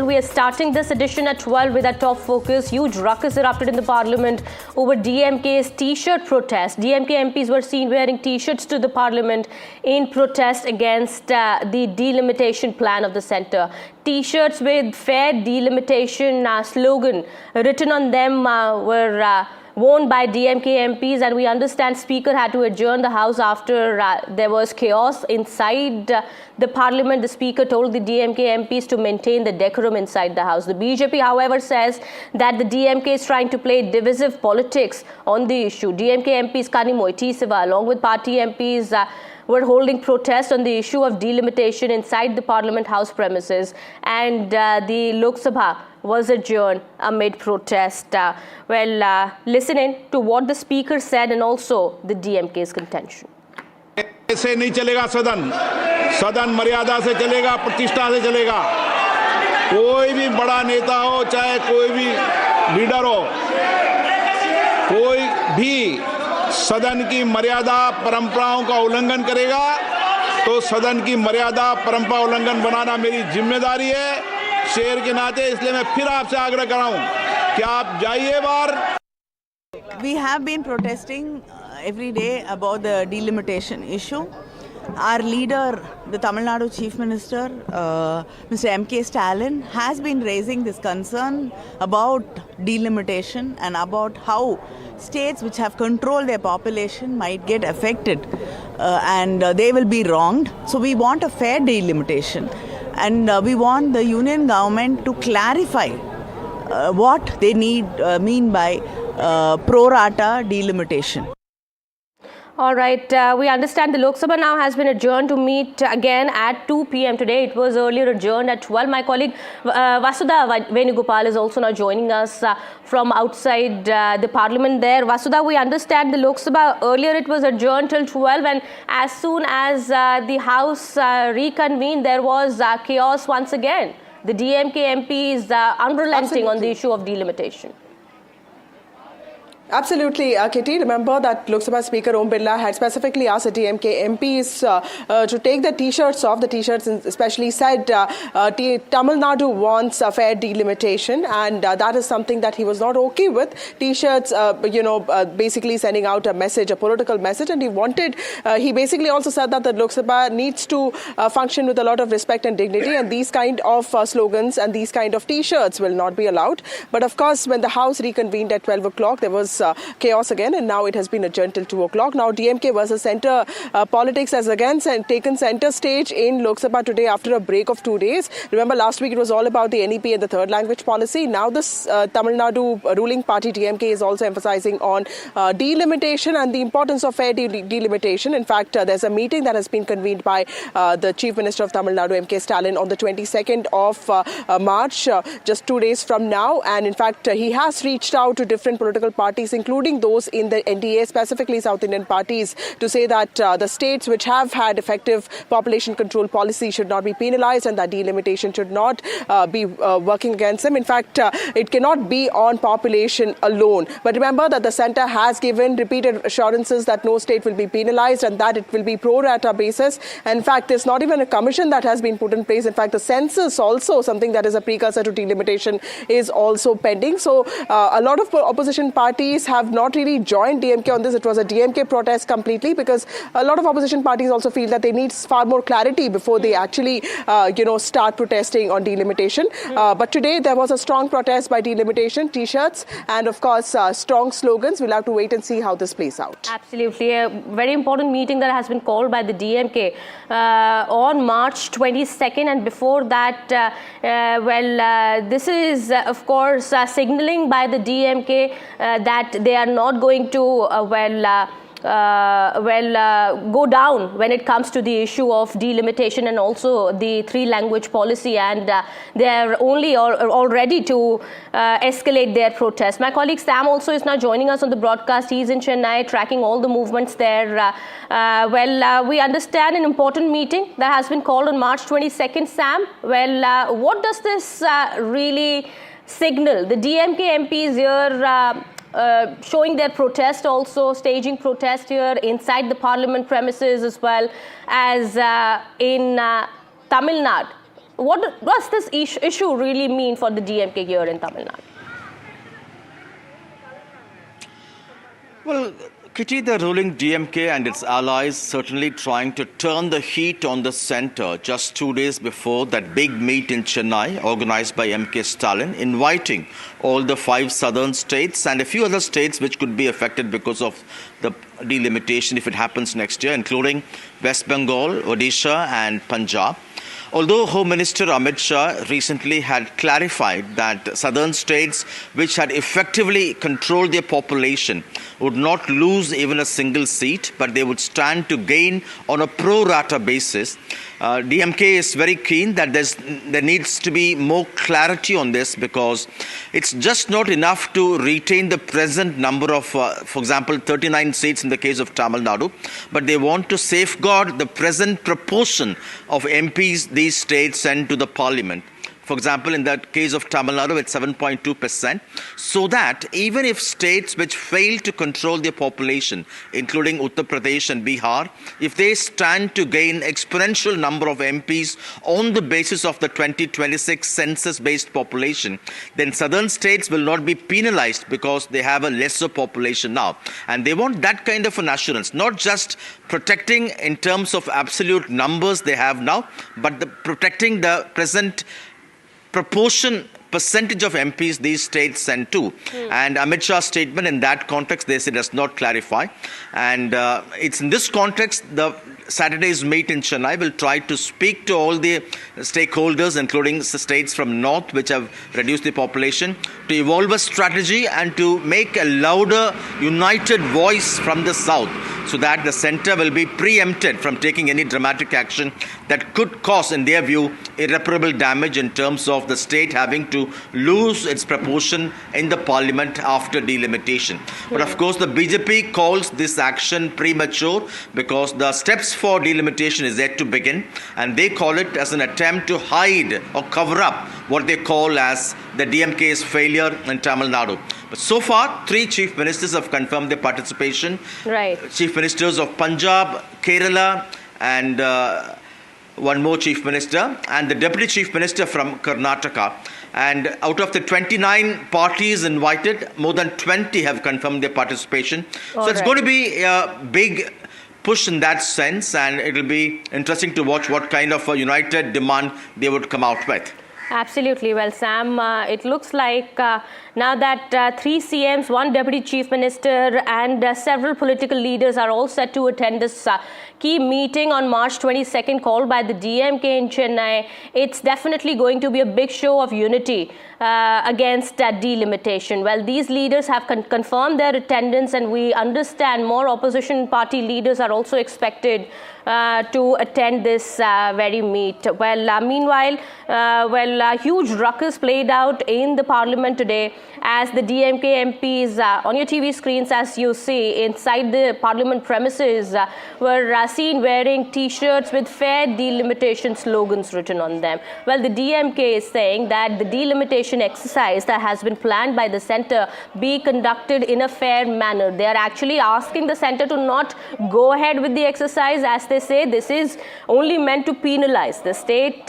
We are starting this edition at 12 with our top focus. Huge ruckus erupted in the parliament over DMK's T-shirt protest. DMK MPs were seen wearing T-shirts to the parliament in protest against the delimitation plan of the centre. T-shirts with fair delimitation slogan written on them were worn by DMK MPs, and we understand Speaker had to adjourn the House after there was chaos inside the Parliament. The Speaker told the DMK MPs to maintain the decorum inside the House. The BJP, however, says that the DMK is trying to play divisive politics on the issue. DMK MPs Kanimoy, T. Siva, along with party MPs, were holding protests on the issue of delimitation inside the Parliament House premises, and the Lok Sabha was adjourned amid protest. Listen in to what the Speaker said and also the DMK's contention. ऐसे नहीं चलेगा सदन, सदन मर्यादा से चलेगा, प्रतिष्ठा से चलेगा। कोई भी बड़ा नेता हो, चाहे कोई भी लीडर हो, कोई भी सदन की मर्यादा परंपराओं का उल्लंघन करेगा तो सदन की मर्यादा परंपरा उल्लंघन बनाना मेरी जिम्मेदारी है शेर के नाते। इसलिए मैं फिर आपसे आग्रह कर रहा हूं कि आप जाइए बाहर। We have been protesting every day about the delimitation issue. Our leader, the Tamil Nadu Chief Minister, Mr. M.K. Stalin, has been raising this concern about delimitation and about how states which have controlled their population might get affected and they will be wronged. So we want a fair delimitation, and we want the union government to clarify what they mean by pro rata delimitation. All right, we understand the Lok Sabha now has been adjourned to meet again at 2 p.m. today. It was earlier adjourned at 12. My colleague Vasudha Venugopal is also now joining us from outside the parliament there. Vasudha, we understand the Lok Sabha earlier it was adjourned till 12, and as soon as the House reconvened, there was chaos once again. The DMK MP is unrelenting on the issue of delimitation. Absolutely, Kitty. Remember that Lok Sabha Speaker Om Birla had specifically asked the DMK MPs to take the T-shirts off. The T-shirts especially said Tamil Nadu wants a fair delimitation, and that is something that he was not okay with. T-shirts, basically sending out a message, a political message, and he basically also said that the Lok Sabha needs to function with a lot of respect and dignity, and these kind of slogans and these kind of T-shirts will not be allowed. But of course, when the House reconvened at 12 o'clock, there was chaos again, and now it has been adjourned till 2 o'clock. Now DMK versus centre politics has again taken centre stage in Lok Sabha today after a break of 2 days. Remember, last week it was all about the NEP and the third language policy. Now this Tamil Nadu ruling party DMK is also emphasizing on delimitation and the importance of fair delimitation. In fact, there's a meeting that has been convened by the Chief Minister of Tamil Nadu, M.K. Stalin, on the 22nd of March, just 2 days from now. And in fact, he has reached out to different political parties, including those in the NDA, specifically South Indian parties, to say that the states which have had effective population control policy should not be penalized and that delimitation should not be working against them. In fact, it cannot be on population alone. But remember that the centre has given repeated assurances that no state will be penalized and that it will be pro rata basis. And in fact, there's not even a commission that has been put in place. In fact, the census also, something that is a precursor to delimitation, is also pending. So a lot of opposition parties have not really joined DMK on this. It was a DMK protest completely, because a lot of opposition parties also feel that they need far more clarity before they actually, start protesting on delimitation. But today there was a strong protest by delimitation, T-shirts, and of course strong slogans. We'll have to wait and see how this plays out. Absolutely. A very important meeting that has been called by the DMK on March 22nd, and before that, this is of course signaling by the DMK that they are not going to go down when it comes to the issue of delimitation and also the three-language policy, and they are only all ready to escalate their protest. My colleague Sam also is now joining us on the broadcast. He's in Chennai, tracking all the movements there. We understand an important meeting that has been called on March 22nd, Sam. What does this really signal? The DMK MPs here showing their protest, also staging protest here inside the parliament premises as well as in Tamil Nadu. what does this issue really mean for the DMK here in Tamil Nadu? Well, Kitty, the ruling DMK and its allies certainly trying to turn the heat on the centre just 2 days before that big meet in Chennai organized by MK Stalin, inviting all the 5 southern states and a few other states which could be affected because of the delimitation if it happens next year, including West Bengal, Odisha and Punjab. Although Home Minister Amit Shah recently had clarified that southern states which had effectively controlled their population would not lose even a single seat, but they would stand to gain on a pro rata basis, DMK is very keen that there needs to be more clarity on this, because it's just not enough to retain the present number of, for example, 39 seats in the case of Tamil Nadu, but they want to safeguard the present proportion of MPs these states send to the parliament. For example, in the case of Tamil Nadu, it's 7.2%, so that even if states which fail to control their population, including Uttar Pradesh and Bihar, if they stand to gain exponential number of MPs on the basis of the 2026 census-based population, then southern states will not be penalized because they have a lesser population now. And they want that kind of an assurance, not just protecting in terms of absolute numbers they have now, but protecting the present percentage of MPs these states send to. And Amit Shah's statement in that context, they say, does not clarify. And it's in this context, the Saturday's meet in Chennai will try to speak to all the stakeholders, including the states from north which have reduced the population, to evolve a strategy and to make a louder, united voice from the south, so that the centre will be preempted from taking any dramatic action that could cause, in their view, irreparable damage in terms of the state having to lose its proportion in the parliament after delimitation. But of course, the BJP calls this action premature because the steps for delimitation is yet to begin, and they call it as an attempt to hide or cover up what they call as the DMK's failure in Tamil Nadu. But so far, 3 chief ministers have confirmed their participation. Right. Chief ministers of Punjab, Kerala, and one more chief minister, and the deputy chief minister from Karnataka. And out of the 29 parties invited, more than 20 have confirmed their participation. So it's going to be a big push in that sense, and it will be interesting to watch what kind of a united demand they would come out with. Absolutely. Well, Sam, it looks like now that 3 CMs, 1 deputy chief minister and several political leaders are all set to attend this key meeting on March 22nd called by the DMK in Chennai, it's definitely going to be a big show of unity against delimitation. Well, these leaders have confirmed their attendance, and we understand more opposition party leaders are also expected to attend this very meet. Well, meanwhile, huge ruckus played out in the parliament today as the DMK MPs on your TV screens, as you see, inside the parliament premises were seen wearing T-shirts with fair delimitation slogans written on them. Well, the DMK is saying that the delimitation exercise that has been planned by the centre be conducted in a fair manner. They are actually asking the centre to not go ahead with the exercise, as they say this is only meant to penalize the state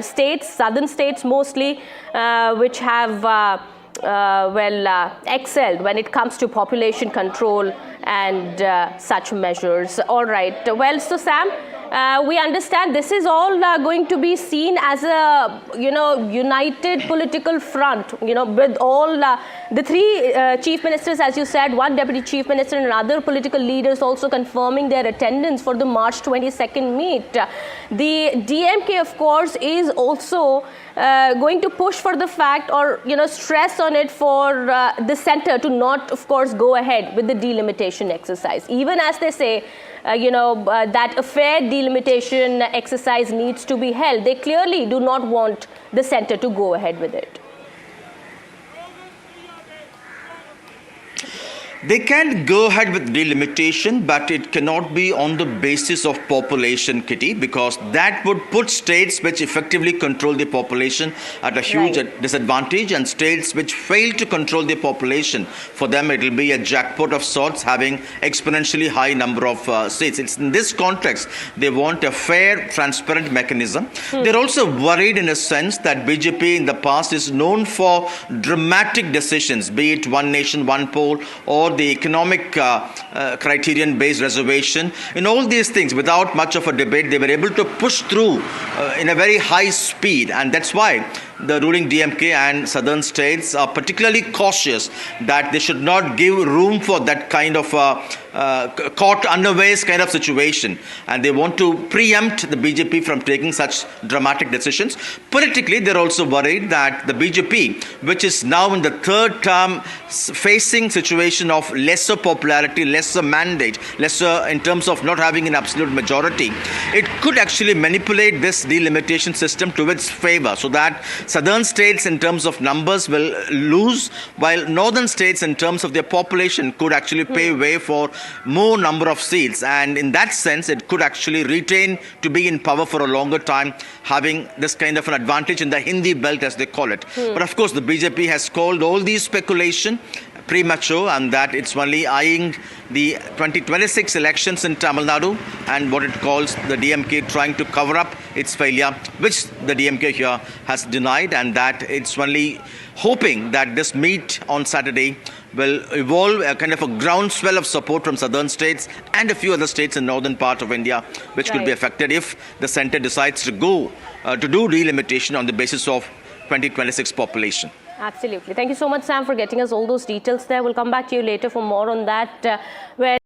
states, southern states mostly, which have excelled when it comes to population control and such measures. All right. Well, so Sam, we understand this is all going to be seen as a, united political front, with all the 3 chief ministers, as you said, 1 deputy chief minister and other political leaders also confirming their attendance for the March 22nd meet. The DMK, of course, is also going to push for the fact, or, stress on it for the centre to not, of course, go ahead with the delimitation exercise. Even as they say, that a fair delimitation exercise needs to be held, they clearly do not want the centre to go ahead with it. They can go ahead with delimitation, but it cannot be on the basis of population, Kitty, because that would put states which effectively control the population at a huge disadvantage, and states which fail to control the population, for them it will be a jackpot of sorts, having exponentially high number of seats. It's in this context they want a fair, transparent mechanism. They're also worried in a sense that BJP in the past is known for dramatic decisions, be it one nation, one poll, or the economic criterion-based reservation. In all these things, without much of a debate, they were able to push through in a very high speed, and that's why the ruling DMK and southern states are particularly cautious that they should not give room for that kind of caught unawares kind of situation, and they want to preempt the BJP from taking such dramatic decisions. Politically, they're also worried that the BJP, which is now in the third term facing situation of lesser popularity, lesser mandate, lesser in terms of not having an absolute majority, it could actually manipulate this delimitation system to its favor, so that southern states in terms of numbers will lose, while northern states in terms of their population could actually pave way for more number of seats, and in that sense it could actually retain to be in power for a longer time, having this kind of an advantage in the Hindi belt as they call it. But of course the BJP has called all these speculation premature, and that it's only eyeing the 2026 elections in Tamil Nadu and what it calls the DMK trying to cover up its failure, which the DMK here has denied, and that it's only hoping that this meet on Saturday will evolve a kind of a groundswell of support from southern states and a few other states in northern part of India, which could be affected if the centre decides to go to do delimitation on the basis of 2026 population. Absolutely. Thank you so much, Sam, for getting us all those details there. We'll come back to you later for more on that. Where